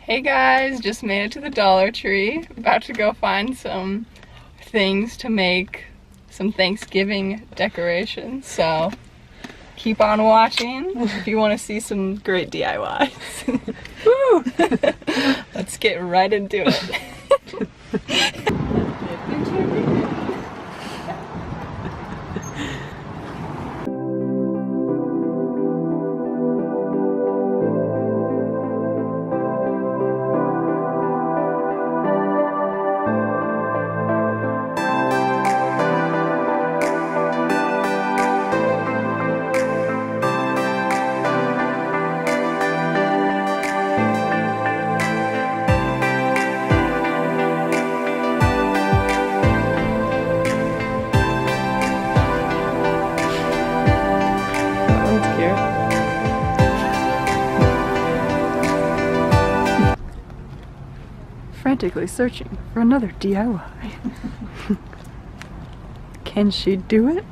Hey guys, just made it to the Dollar Tree. About to go find some things to make some Thanksgiving decorations. So keep on watching if you want to see some great DIYs. Woo! Let's get right into it. Frantically searching for another DIY. Can she do it?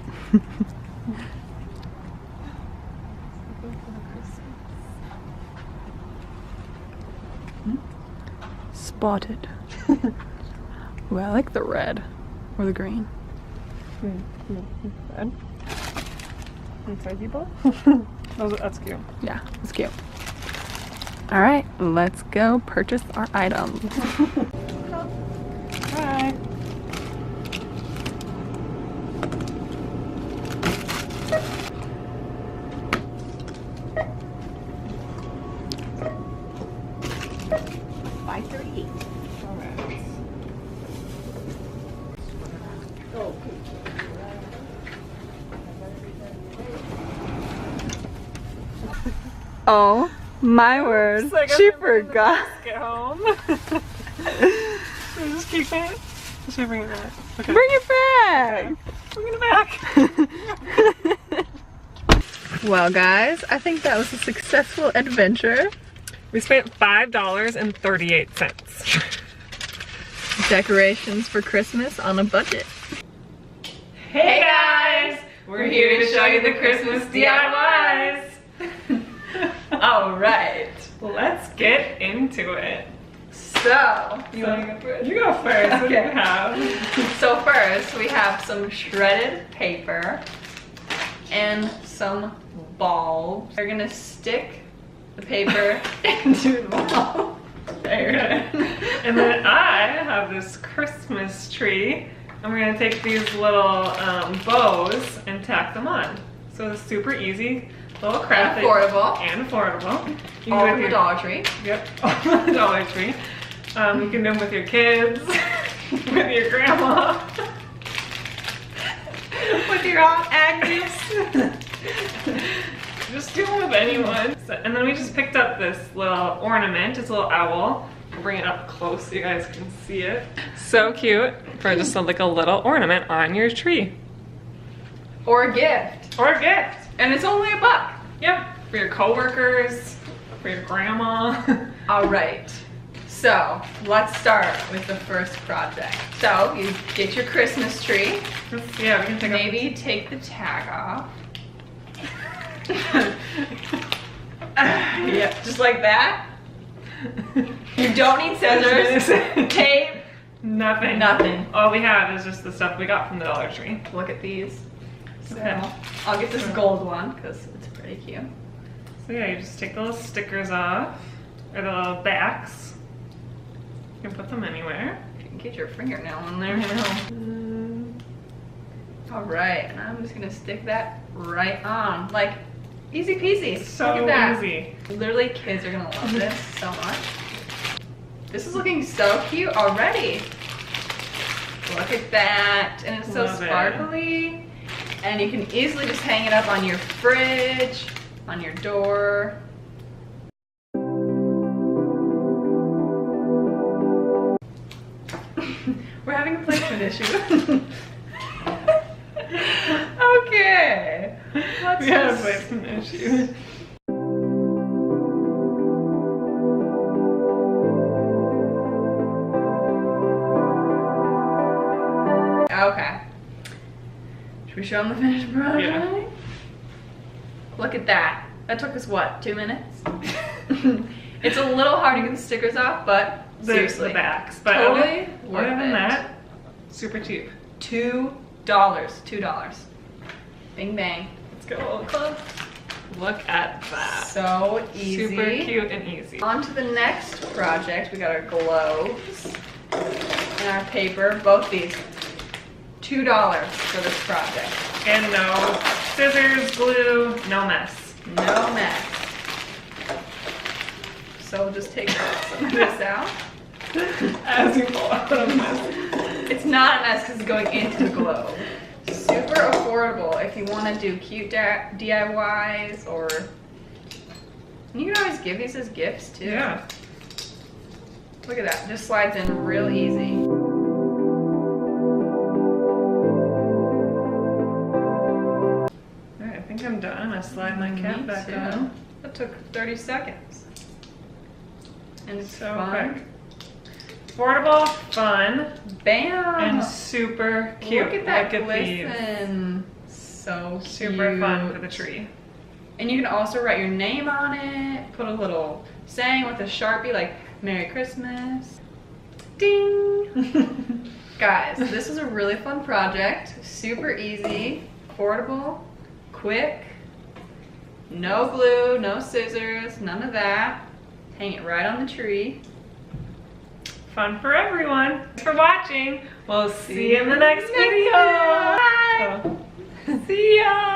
Spotted. Ooh, I like the red or the green. Red. Inside you both? That's cute. Yeah, it's cute. All right, let's go purchase our items. Hi. $5.38. All right. Oh my word, she forgot. Get home. Just keep it. Just bring it back. Okay. Bring it back. Bring it back. Well guys, I think that was a successful adventure. We spent $5.38. Decorations for Christmas on a budget. Hey guys! We're here to show you the Christmas DIYs. All right. Let's get into it. So, you want to go first? You go first. What do you Okay. have? So first, we have some shredded paper and some balls. We're gonna stick the paper into the ball. Okay. And then I have this Christmas tree, and we're gonna take these little bows and tack them on. So it's super easy, little craft. Affordable. And affordable. You All can from do the it Dollar Tree. Yep, all the Dollar Tree. You can do them with your kids, with your grandma, with your Aunt Agnes. Just do them with anyone. So, and then we just picked up this little ornament. It's a little owl. I'll bring it up close so you guys can see it. So cute for just like a little ornament on your tree. Or a gift. Or a gift. And it's only $1. Yep, for your coworkers, for your grandma. All right. So let's start with the first project. So you get your Christmas tree. Yeah, we can take Maybe take the tag off. Yeah, just like that. You don't need scissors, tape, Nothing. nothing. All we have is just the stuff we got from the Dollar Tree. Look at these. So Okay. I'll get this gold one because it's pretty cute. So yeah, you just take the little stickers off, or the little backs. You can put them anywhere. You can get your fingernail in there. Mm, All right, and I'm just gonna stick that right on, like easy peasy. so Look at that. easy. Literally, kids are gonna love this so much. This is looking so cute already. Look at that, and it's so Love it. sparkly. And you can easily just hang it up on your fridge, on your door. We're having a placement issue. Okay. Let's We had a just- placement issue. Okay. Should we show them the finished product? Yeah. Look at that. That took us what, 2 minutes? It's a little hard to get the stickers off, but seriously, the backs. But totally worth other than it. that, super cheap. $2. $2. Bing bang. Let's go a little close. Look at that. So easy. Super cute and easy. On to the next project. We got our globes and our paper. Both these. $2 for this project. And no scissors, glue, no mess. No mess. So we'll just take some of this out. As you pull out a mess. It's not a mess because it's going into the globe. Super affordable if you want to do cute DIYs, or you can always give these as gifts too. Yeah. Look at that, just slides in real easy. Alright, I think I'm done. I'm gonna slide my cap Me back too. on. That took 30 seconds. And it's So fun. quick. Affordable, fun, Bam! and super cute. Look at that Look at these. glisten. So cute. Super fun for the tree. And you can also write your name on it, put a little saying with a Sharpie like Merry Christmas. Ding! Guys, this is a really fun project. Super easy, affordable, quick, no glue, no scissors, none of that. Hang it right on the tree. Fun for everyone. Thanks for watching. We'll see you in the next video. Bye! Oh. See ya!